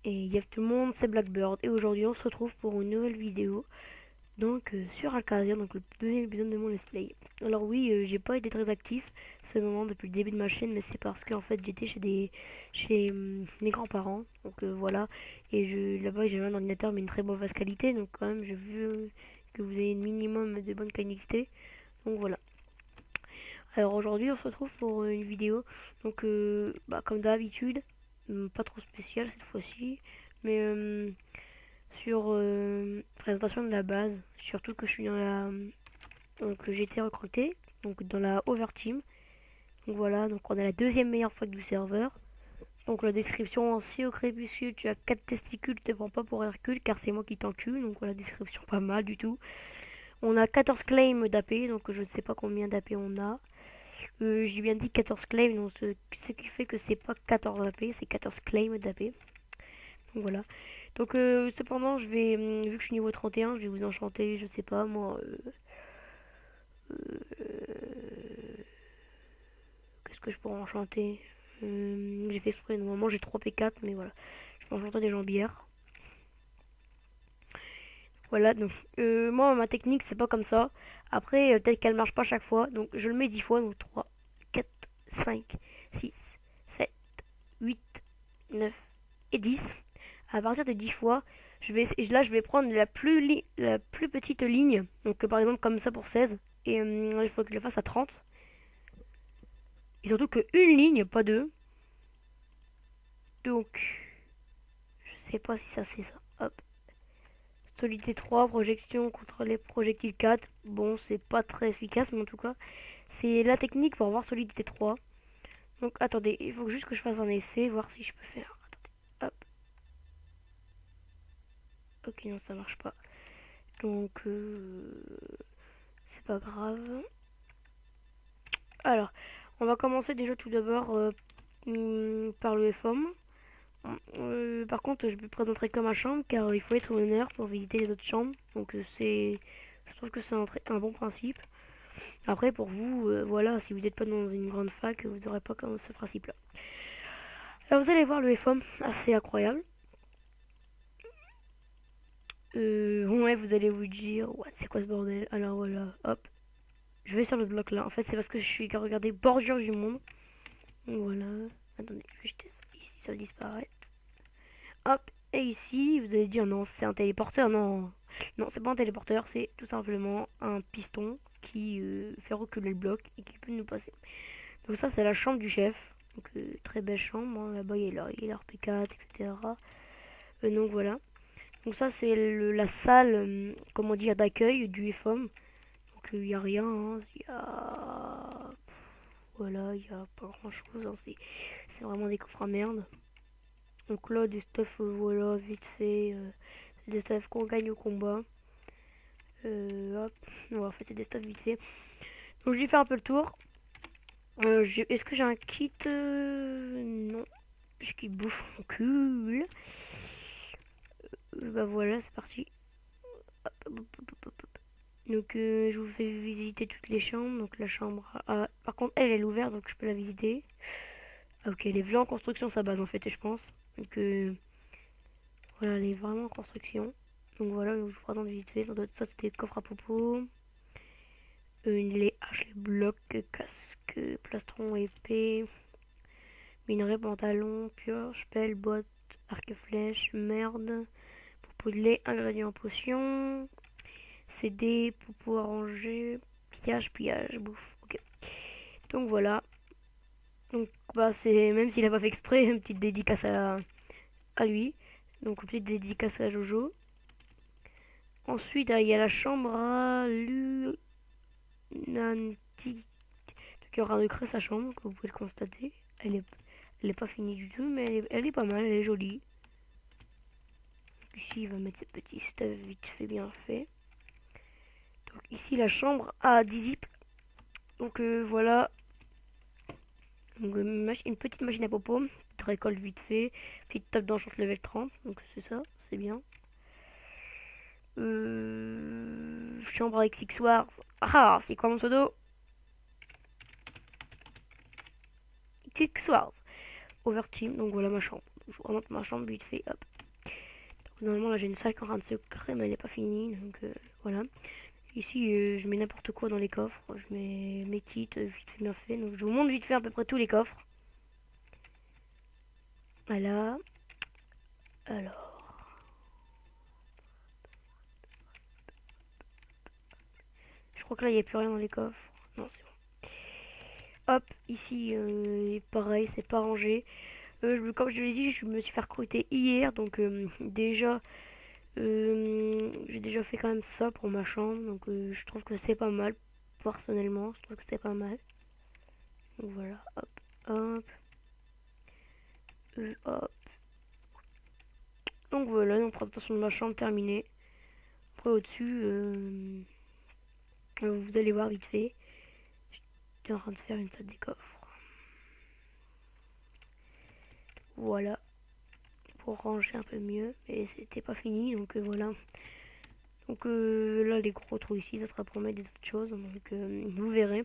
Et Y'a tout le monde, c'est Blackbird. Et aujourd'hui, on se retrouve pour une nouvelle vidéo. Donc, sur Alcadia, donc le deuxième épisode de mon let's play. Alors, oui, j'ai pas été très actif ce moment depuis le début de ma chaîne, mais c'est parce qu'en fait, j'étais chez mes grands-parents. Donc, voilà. Et là-bas, j'avais un ordinateur, mais une très mauvaise qualité. Donc, quand même, j'ai vu que vous avez un minimum de bonne qualité. Donc, voilà. Alors, aujourd'hui, on se retrouve pour une vidéo. Donc, comme d'habitude, pas trop spécial cette fois-ci. Mais sur présentation de la base, surtout que je suis dans la donc j'ai été recruté donc dans la Overteam. Donc voilà, donc on a la deuxième meilleure fac du serveur. Donc la description, si au crépuscule tu as 4 testicules, te prends pas pour Hercule car c'est moi qui t'encule. Donc voilà, description pas mal du tout. On a 14 claims d'AP, donc je ne sais pas combien d'AP on a. J'ai bien dit 14 claims, donc ce qui fait que c'est pas 14 AP, c'est 14 claims d'AP. Donc voilà. Donc cependant, vu que je suis niveau 31, je vais vous enchanter, je sais pas moi. Qu'est-ce que je pourrais enchanter? J'ai fait exprès, normalement j'ai 3 P4, mais voilà. Je peux enchanter des jambières. Voilà, donc moi ma technique c'est pas comme ça. Après, peut-être qu'elle marche pas chaque fois, donc je le mets 10 fois, donc 3, 4, 5, 6, 7, 8, 9 et 10. À partir de 10 fois, je vais prendre la plus petite ligne. Donc par exemple comme ça pour 16. Et il faut que je le fasse à 30. Et surtout que une ligne, pas deux. Donc, je sais pas si ça c'est ça. Hop. Solidité 3, projection contre les projectiles 4. Bon, c'est pas très efficace, mais en tout cas, c'est la technique pour avoir solidité 3. Donc attendez, il faut juste que je fasse un essai, voir si je peux faire. Attendez, hop. Ok, non, ça marche pas. Donc, c'est pas grave. Alors, on va commencer déjà tout d'abord par le FOM. Par contre, je me présenterai comme ma chambre car il faut être honneur pour visiter les autres chambres. Donc, je trouve que c'est un bon principe. Après, pour vous, voilà, si vous n'êtes pas dans une grande fac, vous n'aurez pas comme ce principe-là. Alors, vous allez voir le FOM, assez incroyable. Ouais, vous allez vous dire, what, c'est quoi ce bordel? Alors voilà, hop, je vais sur le bloc là. En fait, c'est parce que je suis regardé bordure du monde. Donc voilà. Attendez, je vais jeter ça ici, ça va disparaître. Hop, et ici, vous allez dire non, c'est un téléporteur. Non, non, c'est pas un téléporteur, c'est tout simplement un piston qui fait reculer le bloc et qui peut nous passer. Donc ça, c'est la chambre du chef. Donc très belle chambre, hein. Là-bas il y a l'RP4, etc. Donc voilà. Donc ça, c'est la salle, comment dire, d'accueil du FOM. Donc il n'y a rien, hein. Voilà, il n'y a pas grand chose, hein. C'est vraiment des coffres à merde. Donc là, des stuff, voilà, vite fait. C'est des stuff qu'on gagne au combat. Hop. Ouais, en fait, c'est des stuff vite fait. Donc je vais faire un peu le tour. Est-ce que j'ai un kit? Non. Je kit bouffe cool. Bah voilà, c'est parti. Hop, hop, hop, hop. Donc je vous fais visiter toutes les chambres. Donc la chambre par contre, elle est ouverte, donc je peux la visiter. Ah, ok, elle est vraiment en construction sa base en fait, je pense. Donc voilà, elle est vraiment en construction. Donc voilà, je vous présente vite fait. Ça, c'était des coffres à popo. Les haches, les blocs, casque, plastron, épée, minerai, pantalon, pioche, pelle, boîte, arc flèche, merde, popo de lait, ingrédients potion, CD, popo arrangé, pillage, bouffe. Ok. Donc voilà. Donc bah c'est même s'il a pas fait exprès, une petite dédicace à lui. Donc une petite dédicace à Jojo. Ensuite, il y a la chambre à Lunanti. Donc il y aura de créer sa chambre, comme vous pouvez le constater. Elle est pas finie du tout, mais elle est pas mal, elle est jolie. Ici, il va mettre ses petits stuff vite fait, bien fait. Donc ici, la chambre à 10 zip. Donc voilà. Donc, une petite machine à popo. Petite récolte vite fait. Petite table d'enchant level 30. Donc c'est ça, c'est bien. Chambre avec Six Wars. Ah, c'est quoi mon pseudo? Six Wars. Overteam, donc voilà ma chambre. je remonte ma chambre vite fait, hop. Donc, normalement là j'ai une salle qui est en train de se créer mais elle n'est pas finie, donc voilà. Ici je mets n'importe quoi dans les coffres, je mets mes kits vite fait bien fait, donc je vous montre vite fait à peu près tous les coffres. Voilà. Alors. Je crois que là il n'y a plus rien dans les coffres. Non, c'est bon. Hop, ici pareil, c'est pas rangé. Comme je l'ai dit, je me suis fait recruter hier, donc déjà j'ai déjà fait quand même ça pour ma chambre, donc je trouve que c'est pas mal. Personnellement, je trouve que c'est pas mal. Donc voilà, hop, hop, hop. Donc voilà, donc présentation de ma chambre terminée. Après au-dessus, vous allez voir vite fait. J'étais en train de faire une salle des coffres. Voilà, pour ranger un peu mieux. Et c'était pas fini, donc voilà. Donc là, les gros trous ici, ça sera pour mettre des autres choses. Donc vous verrez.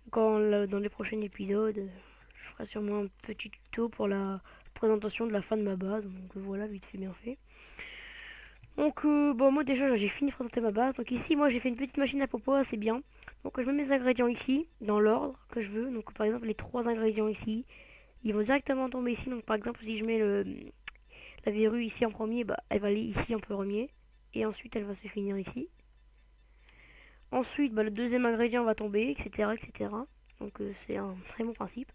Quand dans les prochains épisodes, je ferai sûrement un petit tuto pour la présentation de la fin de ma base. Donc voilà, vite fait, bien fait. Donc bon, moi déjà j'ai fini de présenter ma base. Donc ici, moi j'ai fait une petite machine à popo assez bien. Donc je mets mes ingrédients ici, dans l'ordre que je veux. Donc par exemple les 3 ingrédients ici, ils vont directement tomber ici. Donc par exemple si je mets la verrue ici en premier, bah, elle va aller ici en premier. Et ensuite elle va se finir ici. Ensuite bah, le deuxième ingrédient va tomber, etc. etc. Donc c'est un très bon principe.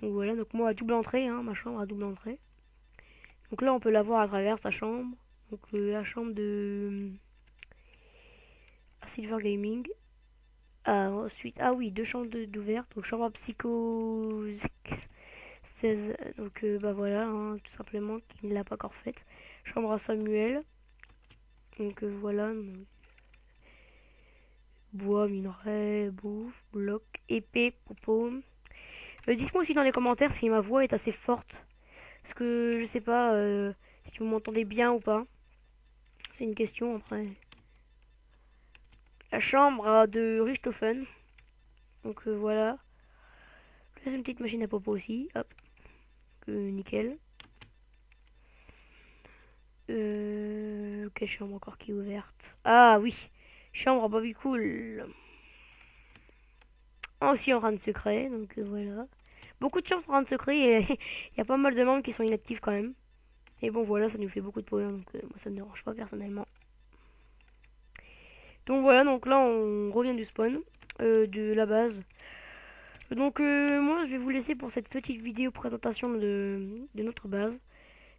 Donc voilà, donc moi à double entrée, hein, ma chambre à double entrée. Donc là on peut la voir à travers sa chambre. Donc la chambre de Silver Gaming. Ensuite, ah oui, 2 chambres d'ouvertes. Donc chambre à Psycho 16. Donc bah voilà, hein, tout simplement, qui ne l'a pas encore faite. Chambre à Samuel. Donc voilà. Bois, minerai, bouffe, bloc, épée, popo. Dites-moi aussi dans les commentaires si ma voix est assez forte. Parce que je sais pas si vous m'entendez bien ou pas. C'est une question après. La chambre de Richthofen. Donc voilà. Là, c'est une petite machine à popo aussi. Hop. Nickel. Quelle chambre encore qui est ouverte? Ah oui. Chambre à Bobby Cool. Aussi en train de se créer. Donc voilà. Beaucoup de chambres sont en train de se créer. Et il y a pas mal de membres qui sont inactifs quand même. Et bon voilà, ça nous fait beaucoup de problèmes. Donc moi ça me dérange pas personnellement. Donc voilà, donc là on revient du spawn. De la base. Donc moi je vais vous laisser pour cette petite vidéo présentation de notre base.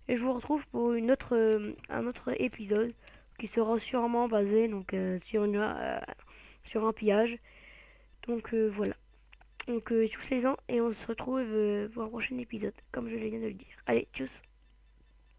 Et je vous retrouve pour un autre épisode qui sera sûrement basé donc, sur un pillage. Donc voilà. Donc tous les ans et on se retrouve pour un prochain épisode, comme je viens de le dire. Allez, tchuss!